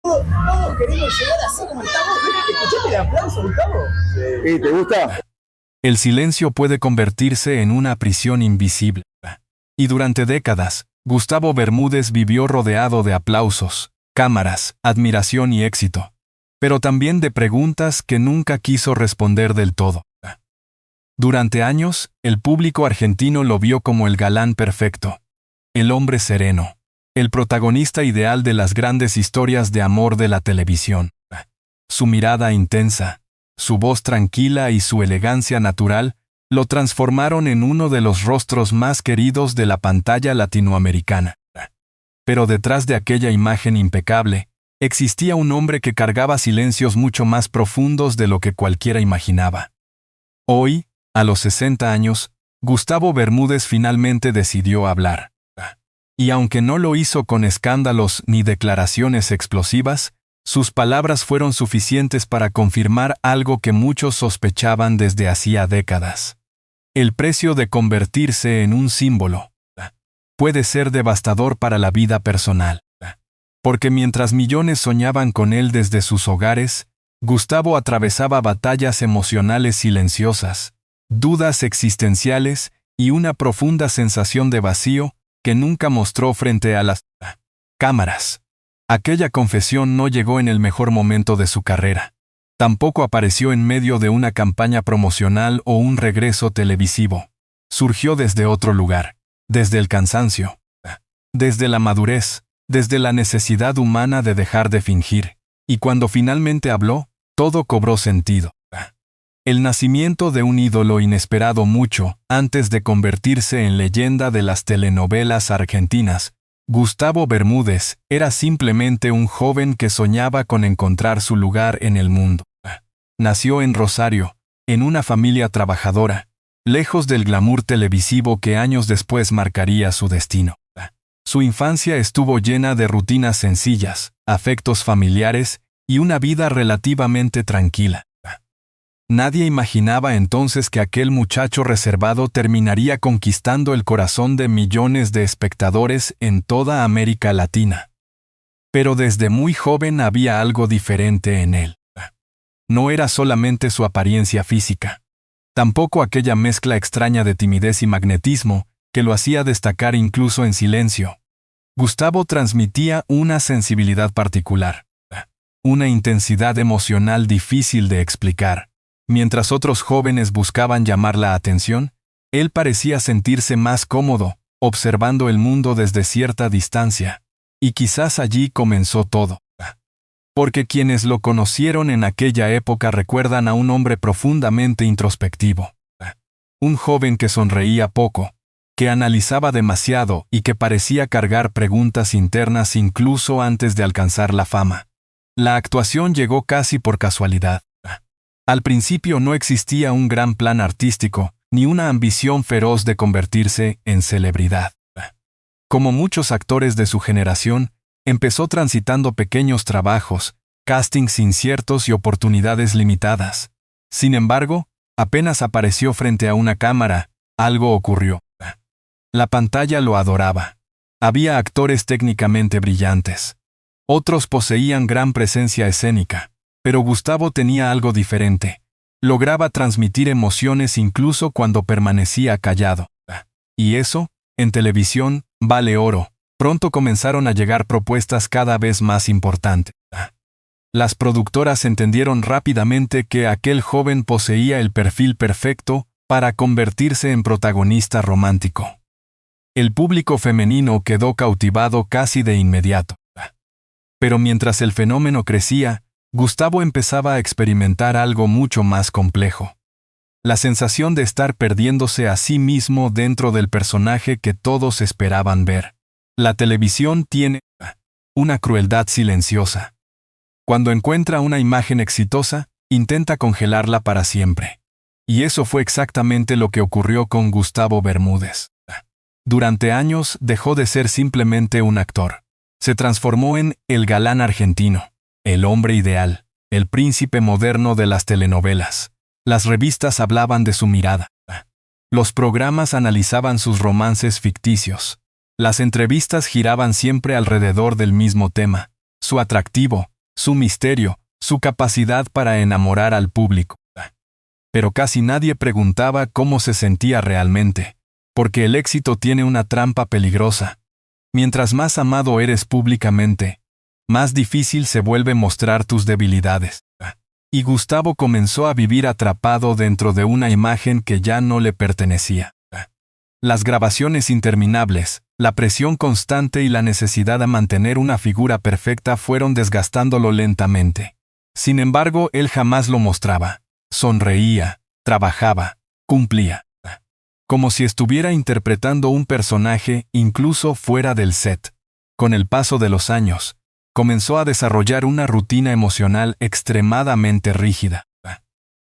Todos queremos llegar así como estamos. ¿Escuchaste el aplauso, Gustavo? Sí. ¿Y te gusta? El silencio puede convertirse en una prisión invisible. Y durante décadas, Gustavo Bermúdez vivió rodeado de aplausos, cámaras, admiración y éxito, pero también de preguntas que nunca quiso responder del todo. Durante años, el público argentino lo vio como el galán perfecto, el hombre sereno, el protagonista ideal de las grandes historias de amor de la televisión. Su mirada intensa, su voz tranquila y su elegancia natural lo transformaron en uno de los rostros más queridos de la pantalla latinoamericana. Pero detrás de aquella imagen impecable, existía un hombre que cargaba silencios mucho más profundos de lo que cualquiera imaginaba. Hoy, a los 60 años, Gustavo Bermúdez finalmente decidió hablar. Y aunque no lo hizo con escándalos ni declaraciones explosivas, sus palabras fueron suficientes para confirmar algo que muchos sospechaban desde hacía décadas. El precio de convertirse en un símbolo puede ser devastador para la vida personal. Porque mientras millones soñaban con él desde sus hogares, Gustavo atravesaba batallas emocionales silenciosas, dudas existenciales y una profunda sensación de vacío que nunca mostró frente a las cámaras. Aquella confesión no llegó en el mejor momento de su carrera. Tampoco apareció en medio de una campaña promocional o un regreso televisivo. Surgió desde otro lugar, desde el cansancio, desde la madurez, desde la necesidad humana de dejar de fingir. Y cuando finalmente habló, todo cobró sentido. El nacimiento de un ídolo inesperado mucho antes de convertirse en leyenda de las telenovelas argentinas, Gustavo Bermúdez era simplemente un joven que soñaba con encontrar su lugar en el mundo. Nació en Rosario, en una familia trabajadora, lejos del glamour televisivo que años después marcaría su destino. Su infancia estuvo llena de rutinas sencillas, afectos familiares y una vida relativamente tranquila. Nadie imaginaba entonces que aquel muchacho reservado terminaría conquistando el corazón de millones de espectadores en toda América Latina. Pero desde muy joven había algo diferente en él. No era solamente su apariencia física, tampoco aquella mezcla extraña de timidez y magnetismo que lo hacía destacar incluso en silencio. Gustavo transmitía una sensibilidad particular, una intensidad emocional difícil de explicar. Mientras otros jóvenes buscaban llamar la atención, él parecía sentirse más cómodo, observando el mundo desde cierta distancia. Y quizás allí comenzó todo. Porque quienes lo conocieron en aquella época recuerdan a un hombre profundamente introspectivo. Un joven que sonreía poco, que analizaba demasiado y que parecía cargar preguntas internas incluso antes de alcanzar la fama. La actuación llegó casi por casualidad. Al principio no existía un gran plan artístico, ni una ambición feroz de convertirse en celebridad. Como muchos actores de su generación, empezó transitando pequeños trabajos, castings inciertos y oportunidades limitadas. Sin embargo, apenas apareció frente a una cámara, algo ocurrió. La pantalla lo adoraba. Había actores técnicamente brillantes. Otros poseían gran presencia escénica. Pero Gustavo tenía algo diferente. Lograba transmitir emociones incluso cuando permanecía callado. Y eso, en televisión, vale oro. Pronto comenzaron a llegar propuestas cada vez más importantes. Las productoras entendieron rápidamente que aquel joven poseía el perfil perfecto para convertirse en protagonista romántico. El público femenino quedó cautivado casi de inmediato. Pero mientras el fenómeno crecía, Gustavo empezaba a experimentar algo mucho más complejo. La sensación de estar perdiéndose a sí mismo dentro del personaje que todos esperaban ver. La televisión tiene una crueldad silenciosa. Cuando encuentra una imagen exitosa, intenta congelarla para siempre. Y eso fue exactamente lo que ocurrió con Gustavo Bermúdez. Durante años dejó de ser simplemente un actor. Se transformó en el galán argentino. El hombre ideal, el príncipe moderno de las telenovelas. Las revistas hablaban de su mirada. Los programas analizaban sus romances ficticios. Las entrevistas giraban siempre alrededor del mismo tema, su atractivo, su misterio, su capacidad para enamorar al público. Pero casi nadie preguntaba cómo se sentía realmente, porque el éxito tiene una trampa peligrosa. Mientras más amado eres públicamente, más difícil se vuelve mostrar tus debilidades. Y Gustavo comenzó a vivir atrapado dentro de una imagen que ya no le pertenecía. Las grabaciones interminables, la presión constante y la necesidad de mantener una figura perfecta fueron desgastándolo lentamente. Sin embargo, él jamás lo mostraba. Sonreía, trabajaba, cumplía. Como si estuviera interpretando un personaje incluso fuera del set. Con el paso de los años, comenzó a desarrollar una rutina emocional extremadamente rígida.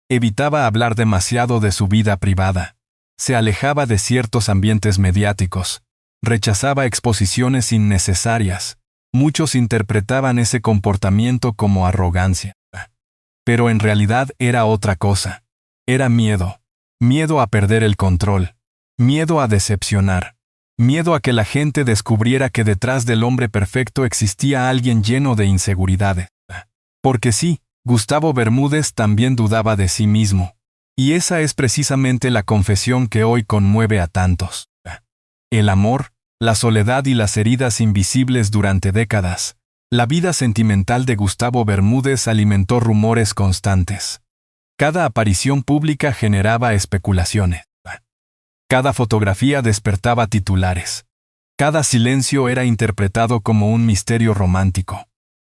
Evitaba hablar demasiado de su vida privada. Se alejaba de ciertos ambientes mediáticos. Rechazaba exposiciones innecesarias. Muchos interpretaban ese comportamiento como arrogancia. Pero en realidad era otra cosa. Era miedo. Miedo a perder el control. Miedo a decepcionar. Miedo a que la gente descubriera que detrás del hombre perfecto existía alguien lleno de inseguridades. Porque sí, Gustavo Bermúdez también dudaba de sí mismo. Y esa es precisamente la confesión que hoy conmueve a tantos. El amor, la soledad y las heridas invisibles durante décadas. La vida sentimental de Gustavo Bermúdez alimentó rumores constantes. Cada aparición pública generaba especulaciones. Cada fotografía despertaba titulares. Cada silencio era interpretado como un misterio romántico.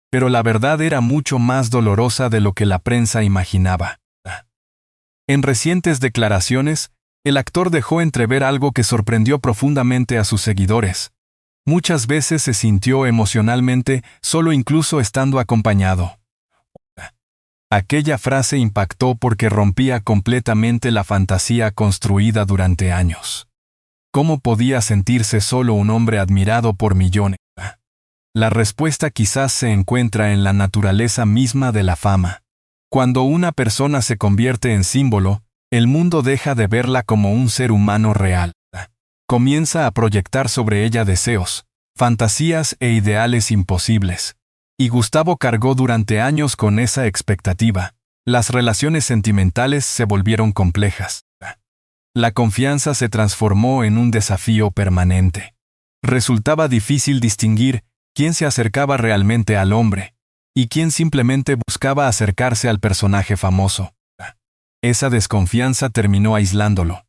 Pero la verdad era mucho más dolorosa de lo que la prensa imaginaba. En recientes declaraciones, el actor dejó entrever algo que sorprendió profundamente a sus seguidores. Muchas veces se sintió emocionalmente solo incluso estando acompañado. Aquella frase impactó porque rompía completamente la fantasía construida durante años. ¿Cómo podía sentirse solo un hombre admirado por millones? La respuesta quizás se encuentra en la naturaleza misma de la fama. Cuando una persona se convierte en símbolo, el mundo deja de verla como un ser humano real. Comienza a proyectar sobre ella deseos, fantasías e ideales imposibles. Y Gustavo cargó durante años con esa expectativa. Las relaciones sentimentales se volvieron complejas. La confianza se transformó en un desafío permanente. Resultaba difícil distinguir quién se acercaba realmente al hombre y quién simplemente buscaba acercarse al personaje famoso. Esa desconfianza terminó aislándolo.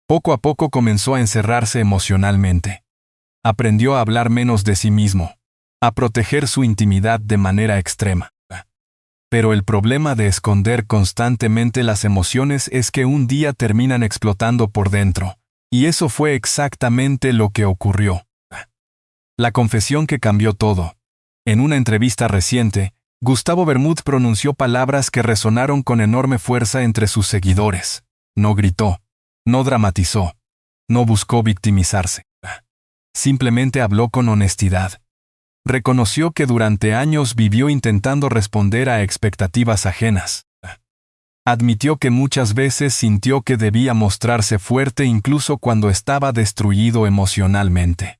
Poco a poco comenzó a encerrarse emocionalmente. Aprendió a hablar menos de sí mismo, a proteger su intimidad de manera extrema. Pero el problema de esconder constantemente las emociones es que un día terminan explotando por dentro, y eso fue exactamente lo que ocurrió. La confesión que cambió todo. En una entrevista reciente, Gustavo Bermúdez pronunció palabras que resonaron con enorme fuerza entre sus seguidores. No gritó, no dramatizó, no buscó victimizarse. Simplemente habló con honestidad. Reconoció que durante años vivió intentando responder a expectativas ajenas. Admitió que muchas veces sintió que debía mostrarse fuerte incluso cuando estaba destruido emocionalmente.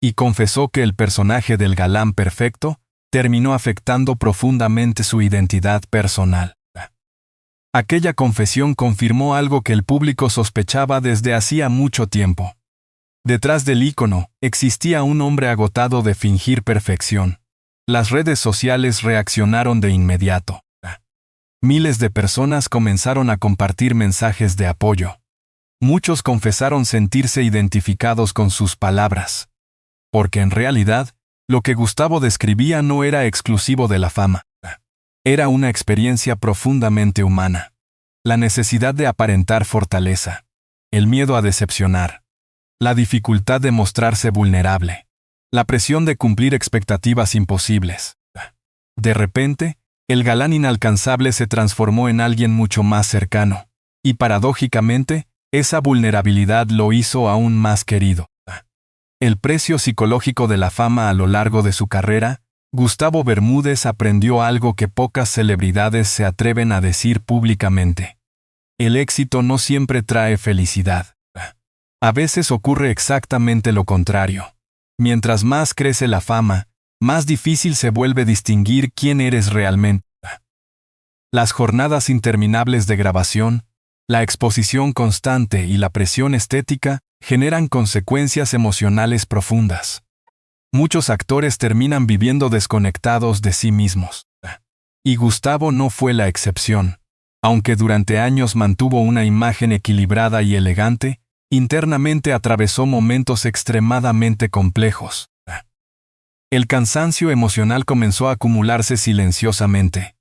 Y confesó que el personaje del galán perfecto terminó afectando profundamente su identidad personal. Aquella confesión confirmó algo que el público sospechaba desde hacía mucho tiempo. Detrás del ícono, existía un hombre agotado de fingir perfección. Las redes sociales reaccionaron de inmediato. Miles de personas comenzaron a compartir mensajes de apoyo. Muchos confesaron sentirse identificados con sus palabras. Porque en realidad, lo que Gustavo describía no era exclusivo de la fama. Era una experiencia profundamente humana. La necesidad de aparentar fortaleza. El miedo a decepcionar. La dificultad de mostrarse vulnerable. La presión de cumplir expectativas imposibles. De repente, el galán inalcanzable se transformó en alguien mucho más cercano. Y paradójicamente, esa vulnerabilidad lo hizo aún más querido. El precio psicológico de la fama a lo largo de su carrera, Gustavo Bermúdez aprendió algo que pocas celebridades se atreven a decir públicamente. El éxito no siempre trae felicidad. A veces ocurre exactamente lo contrario. Mientras más crece la fama, más difícil se vuelve distinguir quién eres realmente. Las jornadas interminables de grabación, la exposición constante y la presión estética generan consecuencias emocionales profundas. Muchos actores terminan viviendo desconectados de sí mismos. Y Gustavo no fue la excepción. Aunque durante años mantuvo una imagen equilibrada y elegante, internamente atravesó momentos extremadamente complejos. El cansancio emocional comenzó a acumularse silenciosamente.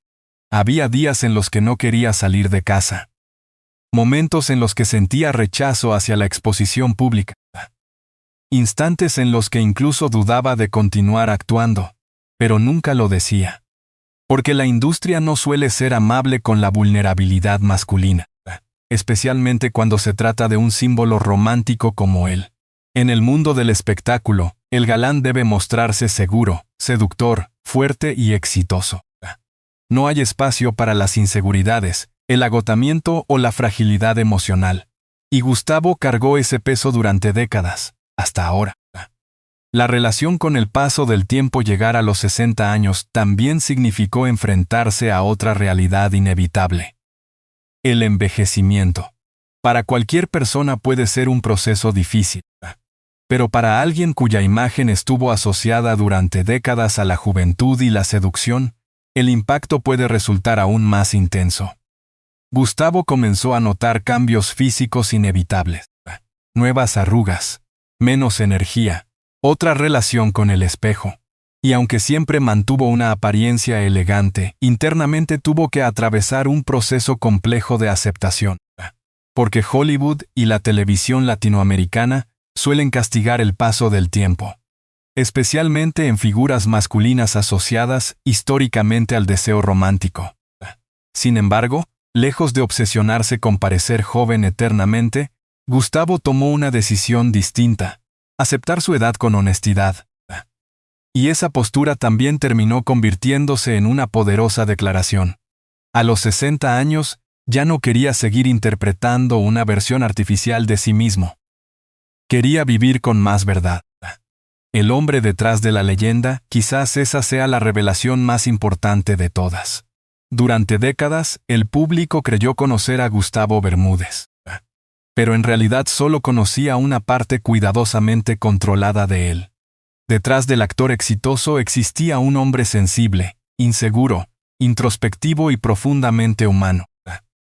Había días en los que no quería salir de casa. Momentos en los que sentía rechazo hacia la exposición pública. Instantes en los que incluso dudaba de continuar actuando, pero nunca lo decía. Porque la industria no suele ser amable con la vulnerabilidad masculina, especialmente cuando se trata de un símbolo romántico como él. En el mundo del espectáculo, el galán debe mostrarse seguro, seductor, fuerte y exitoso. No hay espacio para las inseguridades, el agotamiento o la fragilidad emocional. Y Gustavo cargó ese peso durante décadas, hasta ahora. La relación con el paso del tiempo, llegar a los 60 años, también significó enfrentarse a otra realidad inevitable. El envejecimiento. Para cualquier persona puede ser un proceso difícil. Pero para alguien cuya imagen estuvo asociada durante décadas a la juventud y la seducción, el impacto puede resultar aún más intenso. Gustavo comenzó a notar cambios físicos inevitables. Nuevas arrugas, menos energía, otra relación con el espejo. Y aunque siempre mantuvo una apariencia elegante, internamente tuvo que atravesar un proceso complejo de aceptación. Porque Hollywood y la televisión latinoamericana suelen castigar el paso del tiempo, especialmente en figuras masculinas asociadas históricamente al deseo romántico. Sin embargo, lejos de obsesionarse con parecer joven eternamente, Gustavo tomó una decisión distinta: aceptar su edad con honestidad. Y esa postura también terminó convirtiéndose en una poderosa declaración. A los 60 años, ya no quería seguir interpretando una versión artificial de sí mismo. Quería vivir con más verdad. El hombre detrás de la leyenda, quizás esa sea la revelación más importante de todas. Durante décadas, el público creyó conocer a Gustavo Bermúdez. Pero en realidad solo conocía una parte cuidadosamente controlada de él. Detrás del actor exitoso existía un hombre sensible, inseguro, introspectivo y profundamente humano.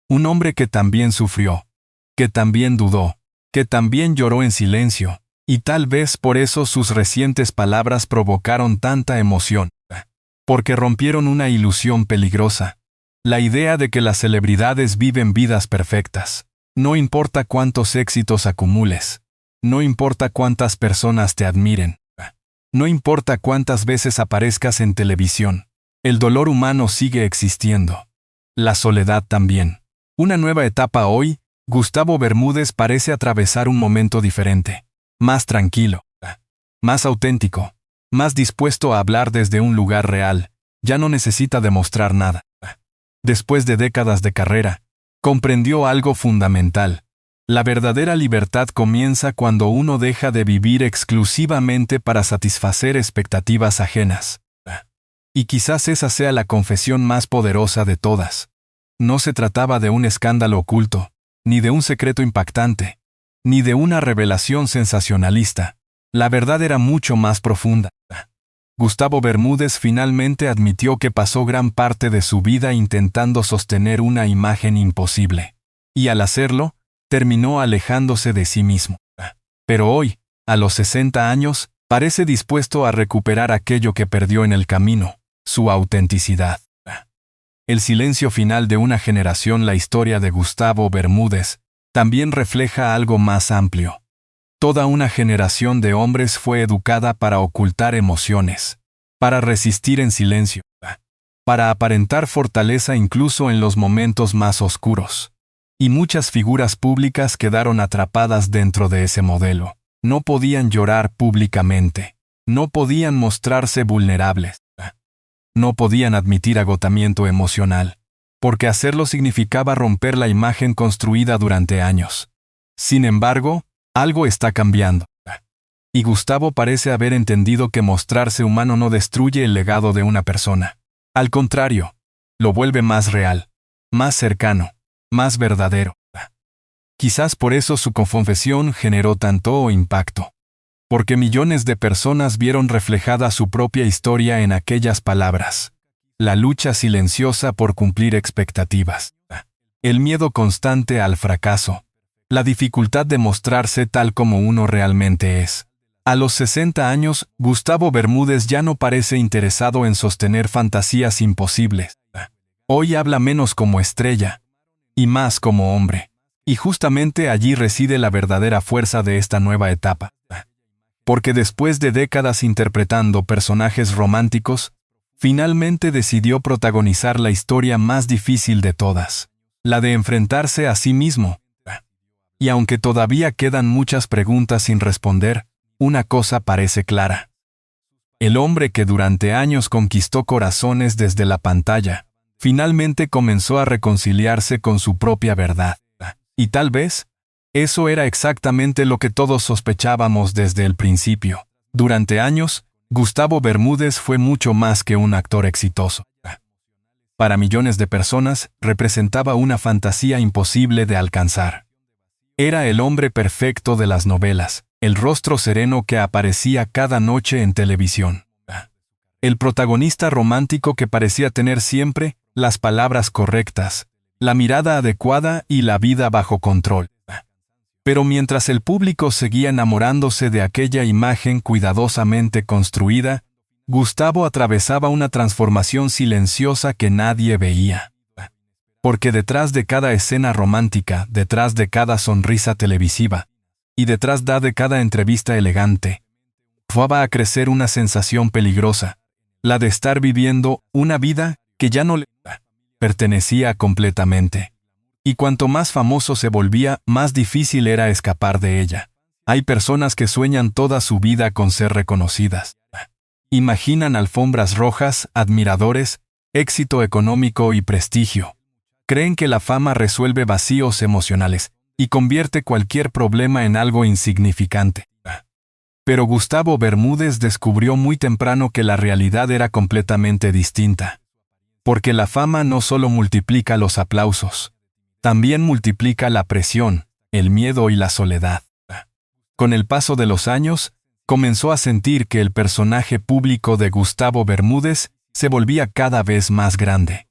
Un hombre que también sufrió, que también dudó, que también lloró en silencio, y tal vez por eso sus recientes palabras provocaron tanta emoción. Porque rompieron una ilusión peligrosa: la idea de que las celebridades viven vidas perfectas. No importa cuántos éxitos acumules, no importa cuántas personas te admiren, no importa cuántas veces aparezcas en televisión, el dolor humano sigue existiendo. La soledad también. Una nueva etapa hoy. Gustavo Bermúdez parece atravesar un momento diferente, más tranquilo, más auténtico, más dispuesto a hablar desde un lugar real. Ya no necesita demostrar nada. Después de décadas de carrera, comprendió algo fundamental: la verdadera libertad comienza cuando uno deja de vivir exclusivamente para satisfacer expectativas ajenas. Y quizás esa sea la confesión más poderosa de todas. No se trataba de un escándalo oculto, ni de un secreto impactante, ni de una revelación sensacionalista. La verdad era mucho más profunda. Gustavo Bermúdez finalmente admitió que pasó gran parte de su vida intentando sostener una imagen imposible. Y al hacerlo, terminó alejándose de sí mismo. Pero hoy, a los 60 años, parece dispuesto a recuperar aquello que perdió en el camino: su autenticidad. El silencio final de una generación. La historia de Gustavo Bermúdez también refleja algo más amplio. Toda una generación de hombres fue educada para ocultar emociones, para resistir en silencio, para aparentar fortaleza incluso en los momentos más oscuros. Y muchas figuras públicas quedaron atrapadas dentro de ese modelo. No podían llorar públicamente, no podían mostrarse vulnerables, no podían admitir agotamiento emocional, porque hacerlo significaba romper la imagen construida durante años. Sin embargo, algo está cambiando. Y Gustavo parece haber entendido que mostrarse humano no destruye el legado de una persona. Al contrario, lo vuelve más real, más cercano, más verdadero. Quizás por eso su confesión generó tanto impacto. Porque millones de personas vieron reflejada su propia historia en aquellas palabras. La lucha silenciosa por cumplir expectativas. El miedo constante al fracaso. La dificultad de mostrarse tal como uno realmente es. A los 60 años, Gustavo Bermúdez ya no parece interesado en sostener fantasías imposibles. Hoy habla menos como estrella y más como hombre. Y justamente allí reside la verdadera fuerza de esta nueva etapa. Porque después de décadas interpretando personajes románticos, finalmente decidió protagonizar la historia más difícil de todas, la de enfrentarse a sí mismo. Y aunque todavía quedan muchas preguntas sin responder, una cosa parece clara. El hombre que durante años conquistó corazones desde la pantalla, finalmente comenzó a reconciliarse con su propia verdad. Y tal vez, eso era exactamente lo que todos sospechábamos desde el principio. Durante años, Gustavo Bermúdez fue mucho más que un actor exitoso. Para millones de personas, representaba una fantasía imposible de alcanzar. Era el hombre perfecto de las novelas, el rostro sereno que aparecía cada noche en televisión. El protagonista romántico que parecía tener siempre las palabras correctas, la mirada adecuada y la vida bajo control. Pero mientras el público seguía enamorándose de aquella imagen cuidadosamente construida, Gustavo atravesaba una transformación silenciosa que nadie veía. Porque detrás de cada escena romántica, detrás de cada sonrisa televisiva, y detrás de cada entrevista elegante, va a crecer una sensación peligrosa, la de estar viviendo una vida que ya no le pertenecía completamente. Y cuanto más famoso se volvía, más difícil era escapar de ella. Hay personas que sueñan toda su vida con ser reconocidas. Imaginan alfombras rojas, admiradores, éxito económico y prestigio. Creen que la fama resuelve vacíos emocionales y convierte cualquier problema en algo insignificante. Pero Gustavo Bermúdez descubrió muy temprano que la realidad era completamente distinta. Porque la fama no solo multiplica los aplausos, también multiplica la presión, el miedo y la soledad. Con el paso de los años, comenzó a sentir que el personaje público de Gustavo Bermúdez se volvía cada vez más grande,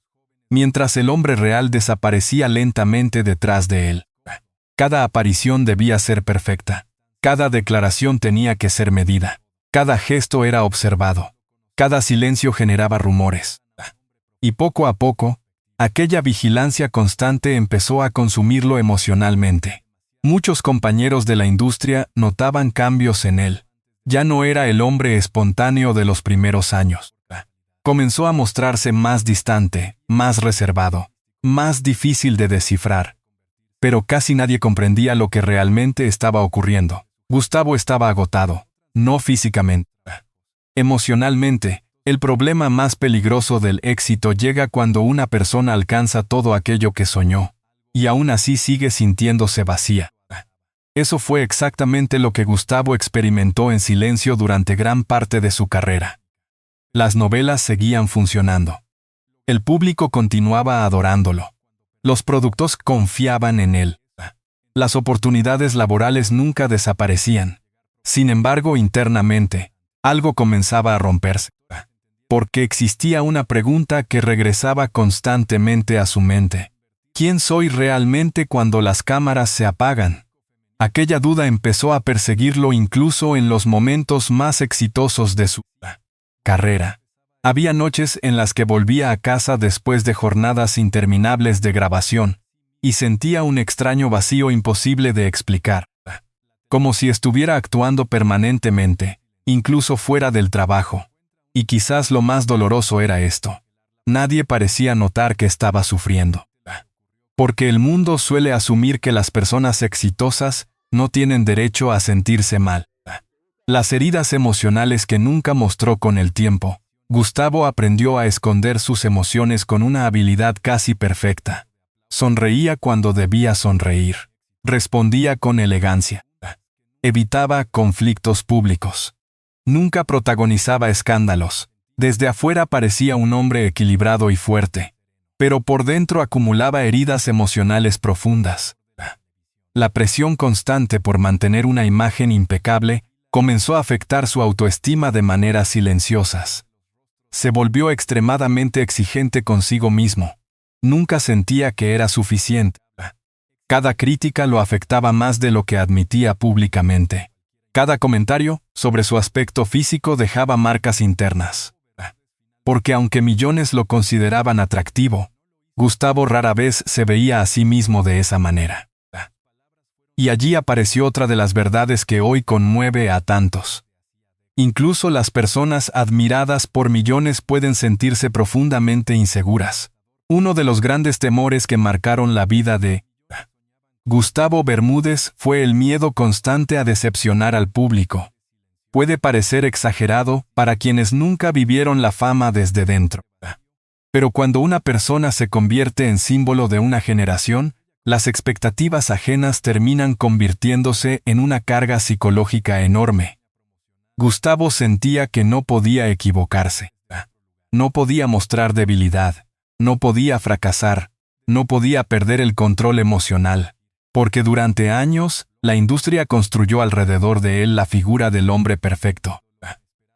mientras el hombre real desaparecía lentamente detrás de él. Cada aparición debía ser perfecta, cada declaración tenía que ser medida, cada gesto era observado, cada silencio generaba rumores. Y poco a poco, aquella vigilancia constante empezó a consumirlo emocionalmente. Muchos compañeros de la industria notaban cambios en él. Ya no era el hombre espontáneo de los primeros años. Comenzó a mostrarse más distante, más reservado, más difícil de descifrar. Pero casi nadie comprendía lo que realmente estaba ocurriendo. Gustavo estaba agotado, no físicamente. Emocionalmente, el problema más peligroso del éxito llega cuando una persona alcanza todo aquello que soñó, y aún así sigue sintiéndose vacía. Eso fue exactamente lo que Gustavo experimentó en silencio durante gran parte de su carrera. Las novelas seguían funcionando. El público continuaba adorándolo. Los productores confiaban en él. Las oportunidades laborales nunca desaparecían. Sin embargo, internamente, algo comenzaba a romperse. Porque existía una pregunta que regresaba constantemente a su mente. ¿Quién soy realmente cuando las cámaras se apagan? Aquella duda empezó a perseguirlo incluso en los momentos más exitosos de su carrera. Había noches en las que volvía a casa después de jornadas interminables de grabación, y sentía un extraño vacío imposible de explicar. Como si estuviera actuando permanentemente, incluso fuera del trabajo. Y quizás lo más doloroso era esto. Nadie parecía notar que estaba sufriendo. Porque el mundo suele asumir que las personas exitosas no tienen derecho a sentirse mal. Las heridas emocionales que nunca mostró con el tiempo, Gustavo aprendió a esconder sus emociones con una habilidad casi perfecta. Sonreía cuando debía sonreír. Respondía con elegancia. Evitaba conflictos públicos. Nunca protagonizaba escándalos. Desde afuera parecía un hombre equilibrado y fuerte, pero por dentro acumulaba heridas emocionales profundas. La presión constante por mantener una imagen impecable comenzó a afectar su autoestima de maneras silenciosas. Se volvió extremadamente exigente consigo mismo. Nunca sentía que era suficiente. Cada crítica lo afectaba más de lo que admitía públicamente. Cada comentario sobre su aspecto físico dejaba marcas internas. Porque aunque millones lo consideraban atractivo, Gustavo rara vez se veía a sí mismo de esa manera. Y allí apareció otra de las verdades que hoy conmueve a tantos. Incluso las personas admiradas por millones pueden sentirse profundamente inseguras. Uno de los grandes temores que marcaron la vida de Gustavo Bermúdez fue el miedo constante a decepcionar al público. Puede parecer exagerado para quienes nunca vivieron la fama desde dentro. Pero cuando una persona se convierte en símbolo de una generación, las expectativas ajenas terminan convirtiéndose en una carga psicológica enorme. Gustavo sentía que no podía equivocarse. No podía mostrar debilidad. No podía fracasar. No podía perder el control emocional. Porque durante años, la industria construyó alrededor de él la figura del hombre perfecto.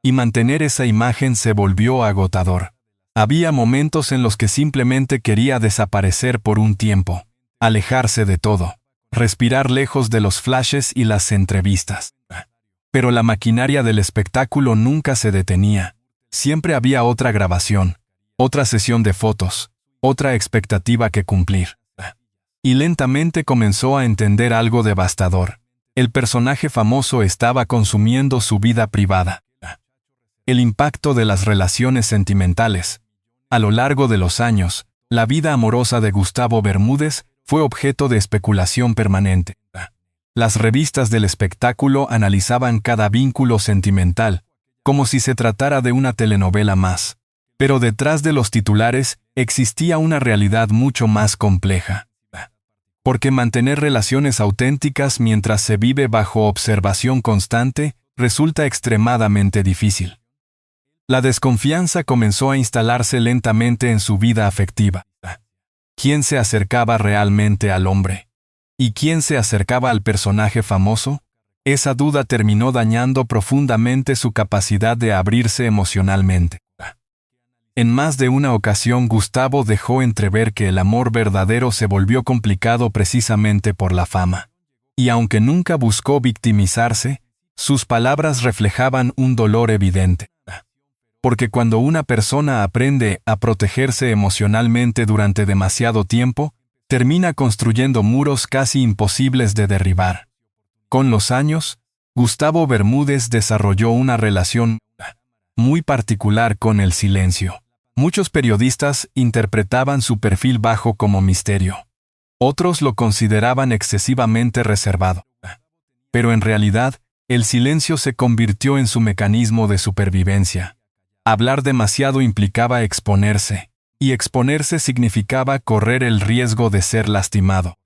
Y mantener esa imagen se volvió agotador. Había momentos en los que simplemente quería desaparecer por un tiempo. Alejarse de todo. Respirar lejos de los flashes y las entrevistas. Pero la maquinaria del espectáculo nunca se detenía. Siempre había otra grabación, otra sesión de fotos, otra expectativa que cumplir. Y lentamente comenzó a entender algo devastador. El personaje famoso estaba consumiendo su vida privada. El impacto de las relaciones sentimentales. A lo largo de los años, la vida amorosa de Gustavo Bermúdez fue objeto de especulación permanente. Las revistas del espectáculo analizaban cada vínculo sentimental, como si se tratara de una telenovela más. Pero detrás de los titulares existía una realidad mucho más compleja. Porque mantener relaciones auténticas mientras se vive bajo observación constante resulta extremadamente difícil. La desconfianza comenzó a instalarse lentamente en su vida afectiva. ¿Quién se acercaba realmente al hombre? ¿Y quién se acercaba al personaje famoso? Esa duda terminó dañando profundamente su capacidad de abrirse emocionalmente. En más de una ocasión Gustavo dejó entrever que el amor verdadero se volvió complicado precisamente por la fama. Y aunque nunca buscó victimizarse, sus palabras reflejaban un dolor evidente. Porque cuando una persona aprende a protegerse emocionalmente durante demasiado tiempo, termina construyendo muros casi imposibles de derribar. Con los años, Gustavo Bermúdez desarrolló una relación muy particular con el silencio. Muchos periodistas interpretaban su perfil bajo como misterio. Otros lo consideraban excesivamente reservado. Pero en realidad, el silencio se convirtió en su mecanismo de supervivencia. Hablar demasiado implicaba exponerse, y exponerse significaba correr el riesgo de ser lastimado.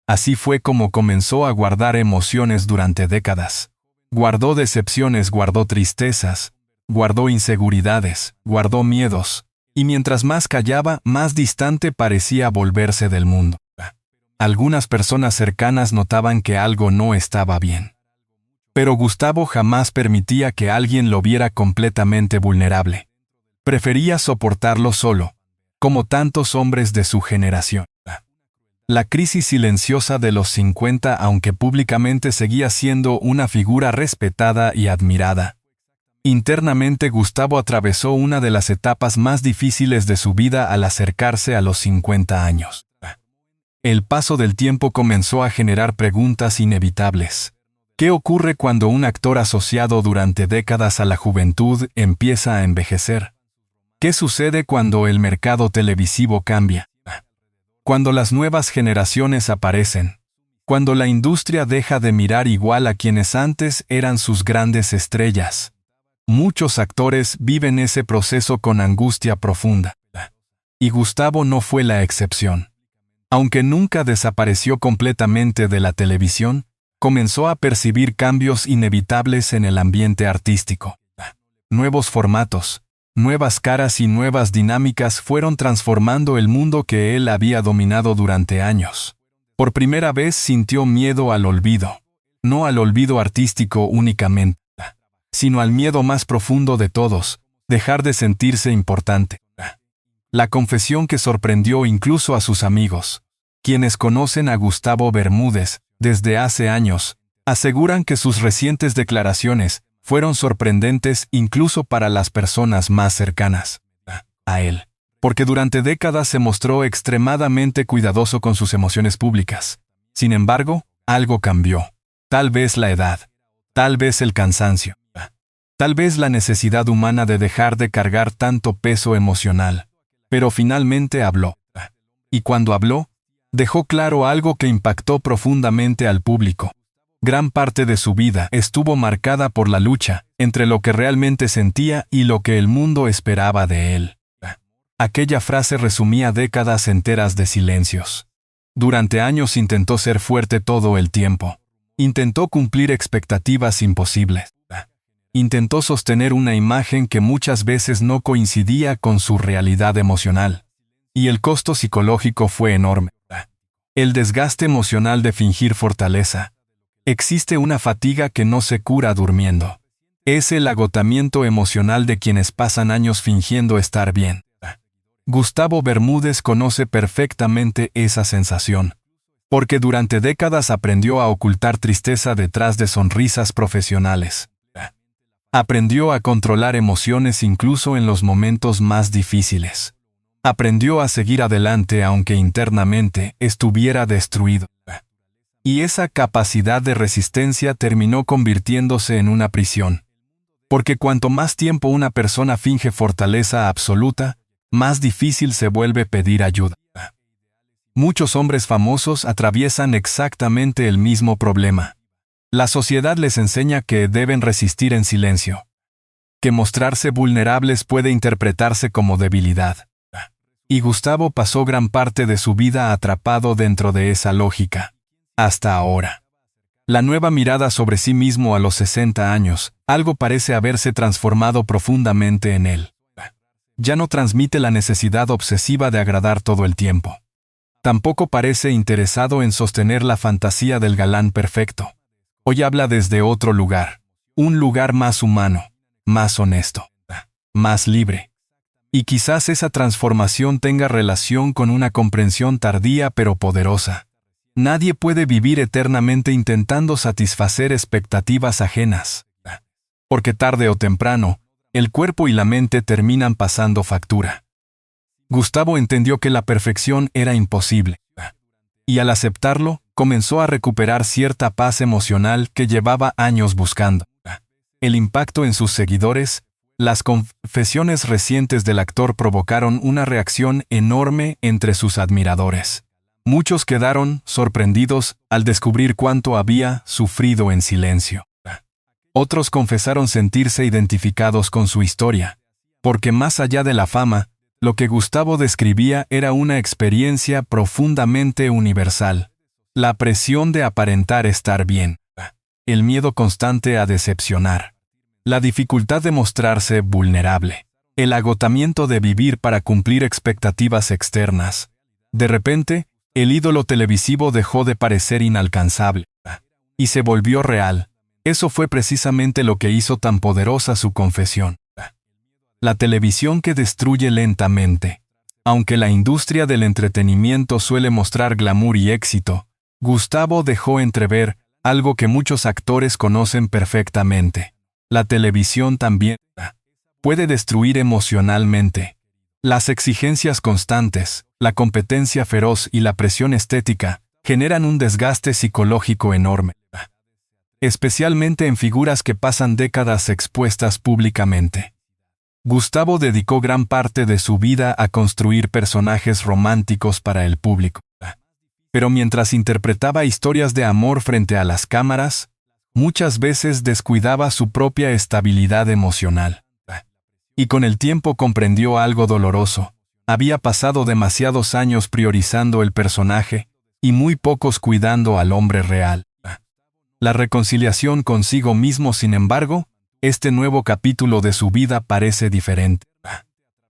Así fue como comenzó a guardar emociones durante décadas. Guardó decepciones, guardó tristezas, guardó inseguridades, guardó miedos, y mientras más callaba, más distante parecía volverse del mundo. Algunas personas cercanas notaban que algo no estaba bien. Pero Gustavo jamás permitía que alguien lo viera completamente vulnerable. Prefería soportarlo solo, como tantos hombres de su generación. La crisis silenciosa de los 50, aunque públicamente seguía siendo una figura respetada y admirada. Internamente Gustavo atravesó una de las etapas más difíciles de su vida al acercarse a los 50 años. El paso del tiempo comenzó a generar preguntas inevitables. ¿Qué ocurre cuando un actor asociado durante décadas a la juventud empieza a envejecer? ¿Qué sucede cuando el mercado televisivo cambia? Cuando las nuevas generaciones aparecen. Cuando la industria deja de mirar igual a quienes antes eran sus grandes estrellas. Muchos actores viven ese proceso con angustia profunda. Y Gustavo no fue la excepción. Aunque nunca desapareció completamente de la televisión, comenzó a percibir cambios inevitables en el ambiente artístico. Nuevos formatos, nuevas caras y nuevas dinámicas fueron transformando el mundo que él había dominado durante años. Por primera vez sintió miedo al olvido, no al olvido artístico únicamente, sino al miedo más profundo de todos, dejar de sentirse importante. La confesión que sorprendió incluso a sus amigos, quienes conocen a Gustavo Bermúdez desde hace años, aseguran que sus recientes declaraciones fueron sorprendentes incluso para las personas más cercanas a él, porque durante décadas se mostró extremadamente cuidadoso con sus emociones públicas. Sin embargo, algo cambió. Tal vez la edad, tal vez el cansancio, tal vez la necesidad humana de dejar de cargar tanto peso emocional. Pero finalmente habló. Y cuando habló, dejó claro algo que impactó profundamente al público. Gran parte de su vida estuvo marcada por la lucha entre lo que realmente sentía y lo que el mundo esperaba de él. Aquella frase resumía décadas enteras de silencios. Durante años intentó ser fuerte todo el tiempo. Intentó cumplir expectativas imposibles. Intentó sostener una imagen que muchas veces no coincidía con su realidad emocional. Y el costo psicológico fue enorme. El desgaste emocional de fingir fortaleza. Existe una fatiga que no se cura durmiendo. Es el agotamiento emocional de quienes pasan años fingiendo estar bien. Gustavo Bermúdez conoce perfectamente esa sensación, porque durante décadas aprendió a ocultar tristeza detrás de sonrisas profesionales. Aprendió a controlar emociones incluso en los momentos más difíciles. Aprendió a seguir adelante aunque internamente estuviera destruido. Y esa capacidad de resistencia terminó convirtiéndose en una prisión. Porque cuanto más tiempo una persona finge fortaleza absoluta, más difícil se vuelve pedir ayuda. Muchos hombres famosos atraviesan exactamente el mismo problema. La sociedad les enseña que deben resistir en silencio, que mostrarse vulnerables puede interpretarse como debilidad. Y Gustavo pasó gran parte de su vida atrapado dentro de esa lógica, hasta ahora. La nueva mirada sobre sí mismo a los 60 años, algo parece haberse transformado profundamente en él. Ya no transmite la necesidad obsesiva de agradar todo el tiempo. Tampoco parece interesado en sostener la fantasía del galán perfecto. Hoy habla desde otro lugar, un lugar más humano, más honesto, más libre. Y quizás esa transformación tenga relación con una comprensión tardía pero poderosa. Nadie puede vivir eternamente intentando satisfacer expectativas ajenas. Porque tarde o temprano, el cuerpo y la mente terminan pasando factura. Gustavo entendió que la perfección era imposible. Y al aceptarlo, comenzó a recuperar cierta paz emocional que llevaba años buscando. El impacto en sus seguidores, las confesiones recientes del actor provocaron una reacción enorme entre sus admiradores. Muchos quedaron sorprendidos al descubrir cuánto había sufrido en silencio. Otros confesaron sentirse identificados con su historia, porque más allá de la fama, lo que Gustavo describía era una experiencia profundamente universal. La presión de aparentar estar bien, el miedo constante a decepcionar, la dificultad de mostrarse vulnerable, el agotamiento de vivir para cumplir expectativas externas. De repente, el ídolo televisivo dejó de parecer inalcanzable y se volvió real. Eso fue precisamente lo que hizo tan poderosa su confesión. La televisión que destruye lentamente. Aunque la industria del entretenimiento suele mostrar glamour y éxito, Gustavo dejó entrever algo que muchos actores conocen perfectamente. La televisión también puede destruir emocionalmente. Las exigencias constantes, la competencia feroz y la presión estética generan un desgaste psicológico enorme, especialmente en figuras que pasan décadas expuestas públicamente. Gustavo dedicó gran parte de su vida a construir personajes románticos para el público. Pero mientras interpretaba historias de amor frente a las cámaras, muchas veces descuidaba su propia estabilidad emocional. Y con el tiempo comprendió algo doloroso. Había pasado demasiados años priorizando el personaje y muy pocos cuidando al hombre real. La reconciliación consigo mismo, sin embargo, este nuevo capítulo de su vida parece diferente.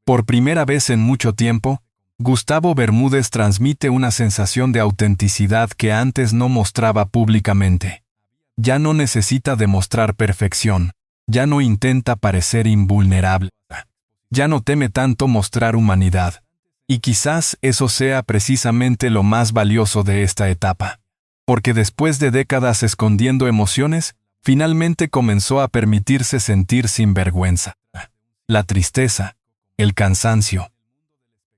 Por primera vez en mucho tiempo, Gustavo Bermúdez transmite una sensación de autenticidad que antes no mostraba públicamente. Ya no necesita demostrar perfección, ya no intenta parecer invulnerable, ya no teme tanto mostrar humanidad. Y quizás eso sea precisamente lo más valioso de esta etapa. Porque después de décadas escondiendo emociones, finalmente comenzó a permitirse sentir sin vergüenza. La tristeza, el cansancio,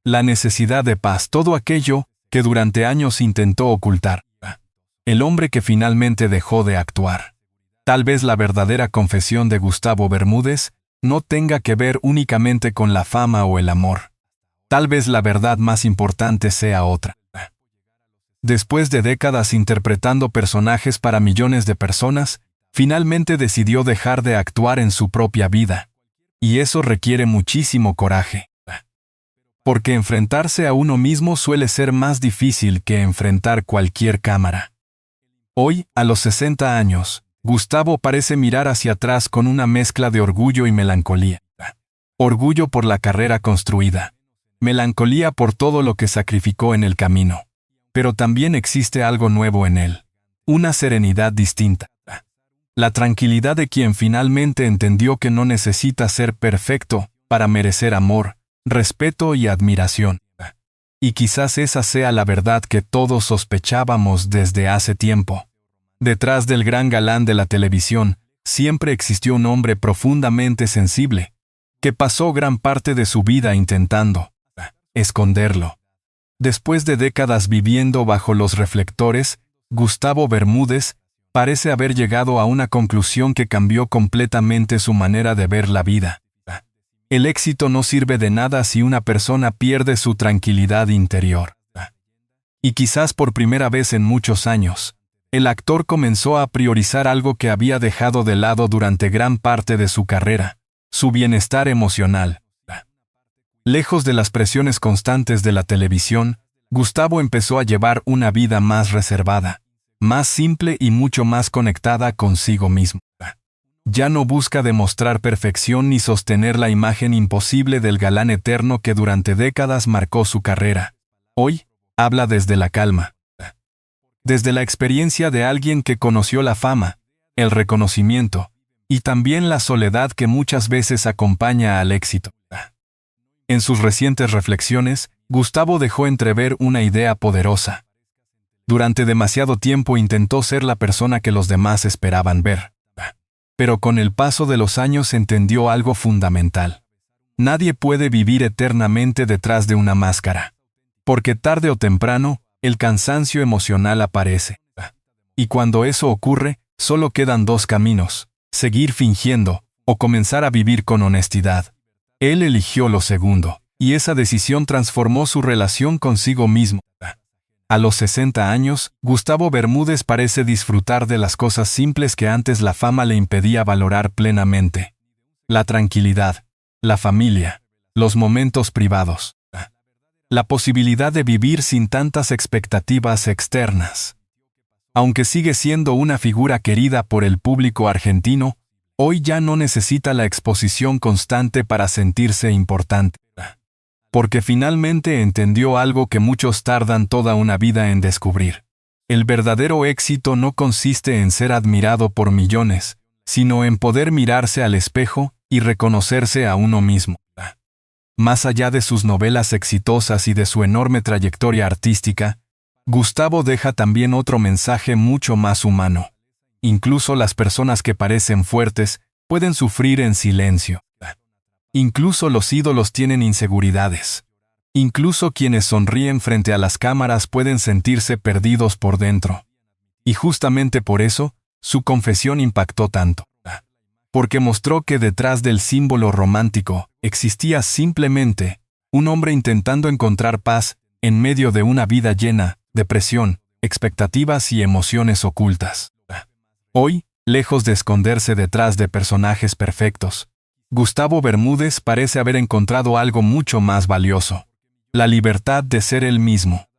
la necesidad de paz, todo aquello que durante años intentó ocultar. El hombre que finalmente dejó de actuar. Tal vez la verdadera confesión de Gustavo Bermúdez no tenga que ver únicamente con la fama o el amor. Tal vez la verdad más importante sea otra. Después de décadas interpretando personajes para millones de personas, finalmente decidió dejar de actuar en su propia vida. Y eso requiere muchísimo coraje. Porque enfrentarse a uno mismo suele ser más difícil que enfrentar cualquier cámara. Hoy, a los 60 años, Gustavo parece mirar hacia atrás con una mezcla de orgullo y melancolía. Orgullo por la carrera construida. Melancolía por todo lo que sacrificó en el camino. Pero también existe algo nuevo en él. Una serenidad distinta. La tranquilidad de quien finalmente entendió que no necesita ser perfecto para merecer amor, respeto y admiración. Y quizás esa sea la verdad que todos sospechábamos desde hace tiempo. Detrás del gran galán de la televisión, siempre existió un hombre profundamente sensible, que pasó gran parte de su vida intentando esconderlo. Después de décadas viviendo bajo los reflectores, Gustavo Bermúdez parece haber llegado a una conclusión que cambió completamente su manera de ver la vida. El éxito no sirve de nada si una persona pierde su tranquilidad interior. Y quizás por primera vez en muchos años, el actor comenzó a priorizar algo que había dejado de lado durante gran parte de su carrera: su bienestar emocional. Lejos de las presiones constantes de la televisión, Gustavo empezó a llevar una vida más reservada, más simple y mucho más conectada consigo mismo. Ya no busca demostrar perfección ni sostener la imagen imposible del galán eterno que durante décadas marcó su carrera. Hoy, habla desde la calma. Desde la experiencia de alguien que conoció la fama, el reconocimiento, y también la soledad que muchas veces acompaña al éxito. En sus recientes reflexiones, Gustavo dejó entrever una idea poderosa. Durante demasiado tiempo intentó ser la persona que los demás esperaban ver. Pero con el paso de los años entendió algo fundamental. Nadie puede vivir eternamente detrás de una máscara. Porque tarde o temprano, el cansancio emocional aparece. Y cuando eso ocurre, solo quedan dos caminos: seguir fingiendo, o comenzar a vivir con honestidad. Él eligió lo segundo, y esa decisión transformó su relación consigo mismo. A los 60 años, Gustavo Bermúdez parece disfrutar de las cosas simples que antes la fama le impedía valorar plenamente. La tranquilidad, la familia, los momentos privados. La posibilidad de vivir sin tantas expectativas externas. Aunque sigue siendo una figura querida por el público argentino, hoy ya no necesita la exposición constante para sentirse importante. Porque finalmente entendió algo que muchos tardan toda una vida en descubrir. El verdadero éxito no consiste en ser admirado por millones, sino en poder mirarse al espejo y reconocerse a uno mismo. Más allá de sus novelas exitosas y de su enorme trayectoria artística, Gustavo deja también otro mensaje mucho más humano. Incluso las personas que parecen fuertes pueden sufrir en silencio. Incluso los ídolos tienen inseguridades. Incluso quienes sonríen frente a las cámaras pueden sentirse perdidos por dentro. Y justamente por eso, su confesión impactó tanto. Porque mostró que detrás del símbolo romántico existía simplemente un hombre intentando encontrar paz en medio de una vida llena de presión, expectativas y emociones ocultas. Hoy, lejos de esconderse detrás de personajes perfectos, Gustavo Bermúdez parece haber encontrado algo mucho más valioso: la libertad de ser él mismo.